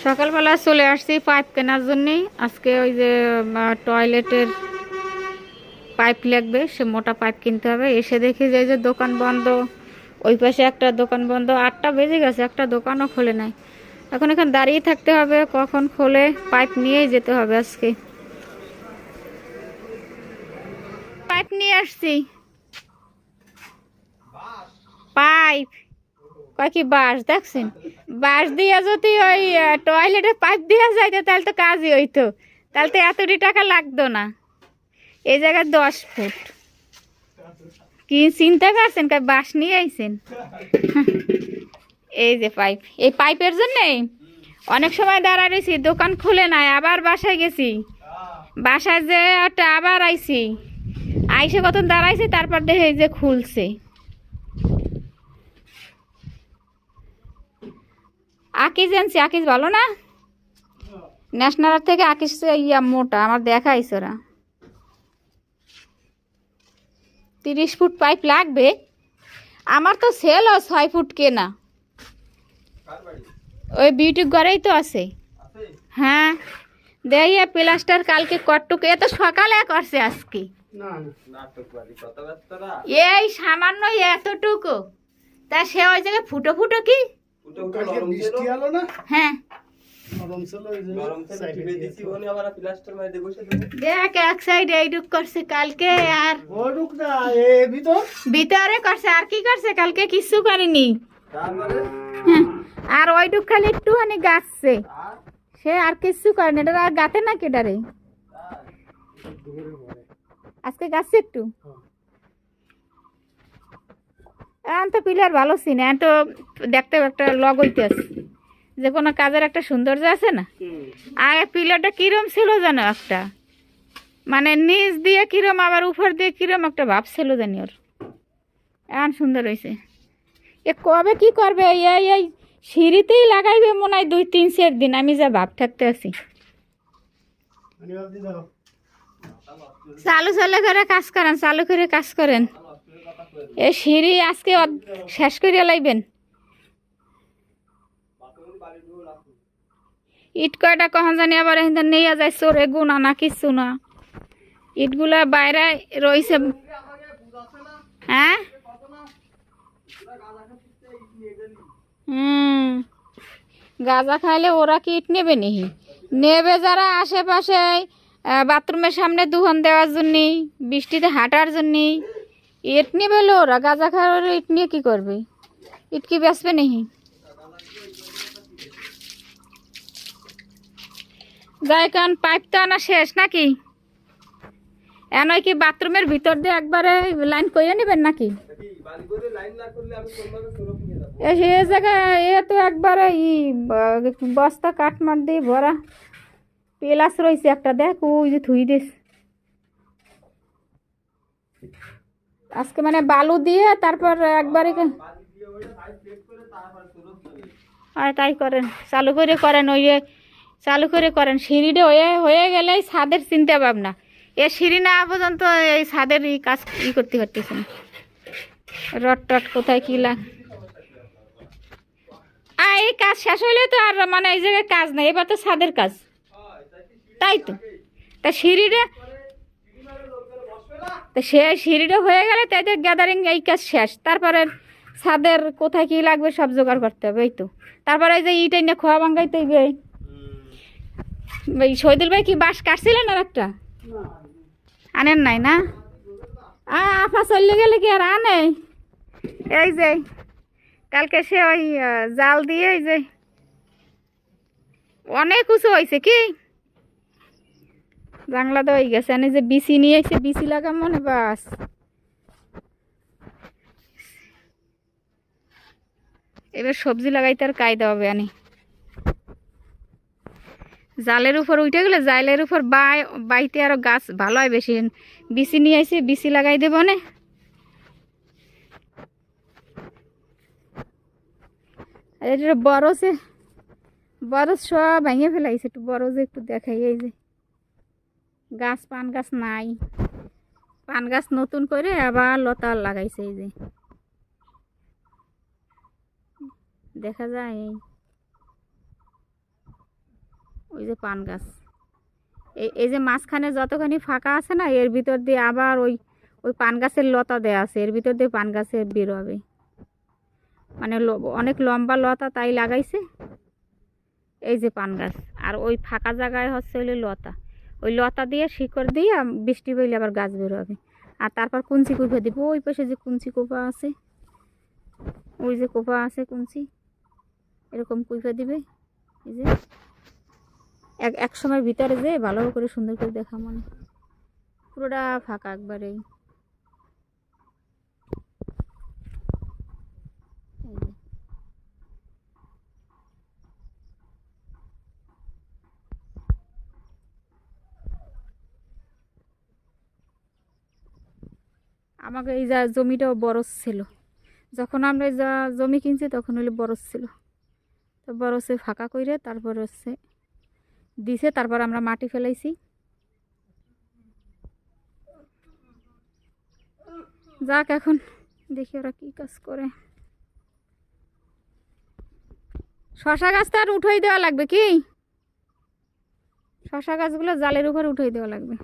সকালবেলা চলে আসছি পাইপ কেনার জন্যই। আজকে ওই যে টয়লেটের পাইপ লাগবে, সে মোটা পাইপ কিনতে হবে। এসে দেখি যে দোকান বন্ধ, ওই পাশে একটা দোকান বন্ধ। 8টা বেজে গেছে, একটা দোকানও খোলে নাই। এখন এখানে দাঁড়িয়ে থাকতে হবে, কখন খোলে। পাইপ নিয়েই যেতে হবে আজকে। পাইপ নিয়ে আসছি, পাইপ। কয় কি বাঁশ দেখছেন? বাঁশ দিয়ে যদি ওই টয়লেটে পাইপ দিয়ে যাইতো তাহলে তো কাজই হইতো, তাহলে তো এতটি টাকা লাগতো না। এই জায়গায় 10 ফুট। কি চিন্তা করছেন? বাঁশ নিয়ে আইছেন। এই যে পাইপ, এই পাইপের জন্য অনেক সময় দাঁড়া রয়েছি, দোকান খুলে নাই। আবার বাসায় গেছি, বাসায় যে আবার আইছি, আইসে কত দাঁড়াইছি, তারপর দেখে এই যে খুলছে। আকিজ আনছি, আকিজ ভালো না? ন্যাশনাল থেকে আকিজ ইয়া মোটা, আমার দেখাইছে ওরা। 30 ফুট পাইপ লাগবে। আমার তো সেল 6 ফুট কেনা, ওই বিউটি ঘরেই তো আছে। হ্যাঁ, দেখিয়ে প্লাস্টার কালকে কটটুকু, এ তো সকালে করছে আজকে। এই সামান্য এতটুকু, তা সে ওই জায়গায় ফুটো ফুটো কি। হ্যাঁ, দেখ এক সাইড এইটুক করছে কালকে, আর ভিতরে করছে। আর কি করছে কালকে? কিছু করেনি। হ্যাঁ, আর ওইটুক খালি একটুখানি গাছছে, সে আর কিছু করেনি। এটা আর গাতে না কেটারে আজকে গাছছে একটু। এখন তো পিলার ভালো ছিল, এখন তো দেখতে একটা লগ হইতে আছে, যে কোনো কাজের একটা সৌন্দর্য আছে না। আগে পিলারটা কিরম ছিল জানো, একটা মানে নিচ দিয়ে কিরম, আবার উপর দিয়ে কিরম একটা ভাব ছিল জানি ওর। এখন সুন্দর হয়েছে। এ কবে কি করবে? এই এই সিঁড়িতেই লাগাইবে মনে হয় 2-3 দিন। আমি যা ভাব থাকতে আছি। চালু করে কাজ করেন, চালু করে কাজ করেন। এই সিঁড়ি আজকে শেষ করে লাইবেন। ইট কয়টা কখন জানি আবার এখানে নিয়ে যায় চোরে, গুনা না কিছু না। ইটগুলা বাইরে রয়েছে। হ্যাঁ, গাঁজা খাইলে ওরা কি ইট নেবে নি? নেবে যারা আশেপাশে বাথরুমের সামনে দুহান দেওয়ার জন্য, বৃষ্টিতে হাঁটার জন্য। ইট নেবে ওরা, গাঁজা খাওয়ার ইট নিয়ে কি করবে? ইট কি বেচবে নেই? যাই, কারণ পাইপ তো আনা শেষ নাকি? এনয় কি বাথরুমের ভিতর দিয়ে একবারে লাইন করে নেবেন নাকি? এ জায়গায় এ তো একবারে বস্তা কাঠমাট দিয়ে ভরা পেলাস রয়েছে একটা। দেখ ওই যে থুই দিস আজকে, মানে বালু দিয়ে তারপর একবারে। আর তাই করেন, চালু করে করেন, ওই চালু করে করেন। সিঁড়িটা হয়ে গেলে ছাদের চিন্তা ভাবনা। এ সিঁড়ি না পর্যন্ত এই ছাদের কাজ করতে পারতেছেন। রড টট কোথায় কি এই কাজ শেষ হইলে তো আর মানে এই জায়গায় কাজ নাই, এবার তো ছাদের কাজ। তাই তো, তা সিঁড়িটা, তা সে সিঁড়িটা হয়ে গেলে তাদের গ্যাদারিং এই কাজ শেষ। তারপরে ছাদের কোথায় কি লাগবে সব জোগাড় করতে হবে। এই তো তারপরে এই যে ইটাই না খোয়া ভাঙ্গাইতে গিয়ে। শহীদুল ভাই কি বাঁশ কাটছিলেন আর একটা? আনেন নাই না? আফা চললে গেলে কি আর আনে? এই যে কালকে সে ওই জাল দিয়ে, এই যে অনেক উঁচু হয়েছে কি জাংলা তো হয়ে গেছে। যে বিচি নিয়ে এসে বিচি লাগাম মনে, বাস এবার সবজি লাগাইতে আর কায়দা হবে। আনি জালের উপর উঠে গেলে, জালের উপর বাইতে আরো গাছ ভালো হয় বেশি। বিচি নিয়ে এসে বিচি লাগাই দেবো না। এটা বড় সব ভেঙে ফেলাইছে। একটু বড় যে একটু দেখাই, এই যে গাছ, পান গাছ নাই। পান গাছ নতুন করে আবার লতা লাগাইছে, এই যে দেখা যায়। ওই যে পান গাছ, এই যে মাঝখানে যতখানি ফাঁকা আছে না, এর ভিতর দিয়ে আবার ওই ওই পান গাছের লতা দেয়া আছে, এর ভিতর দিয়ে পান গাছে বের হবে। মানে অনেক লম্বা লতা তাই লাগাইছে। এই যে পান গাছ, আর ওই ফাঁকা জায়গায় হচ্ছে হইলে লতা, ওই লতা দিয়ে শিকড় দিয়ে বৃষ্টি পড়লে আবার গাছ বের হবে। আর তারপর কুঞ্চি কুপা দিব, ওই পাশে যে কুঞ্চি কোপা আছে, ওই যে কোপা আছে কুঞ্চি, এরকম কুইপা দিবে। এই যে এক সময় ভিতরে যে ভালো করে সুন্দর করে দেখা মনে, পুরোটা ফাঁকা একবারেই। এই যে আমাকে এই যা জমিটাও বরজ ছিল, যখন আমরা যা জমি কিনছি তখন হলে বরজ ছিল, তো বরজে ফাঁকা করে তারপর হচ্ছে দিছে, তারপর আমরা মাটি ফেলাইছি। যাক, এখন দেখি ওরা কি কাজ করে। শশা গাছটা আর উঠাই দেওয়া লাগবে কি, শশা গাছগুলো জালের উপর উঠাই দেওয়া লাগবে।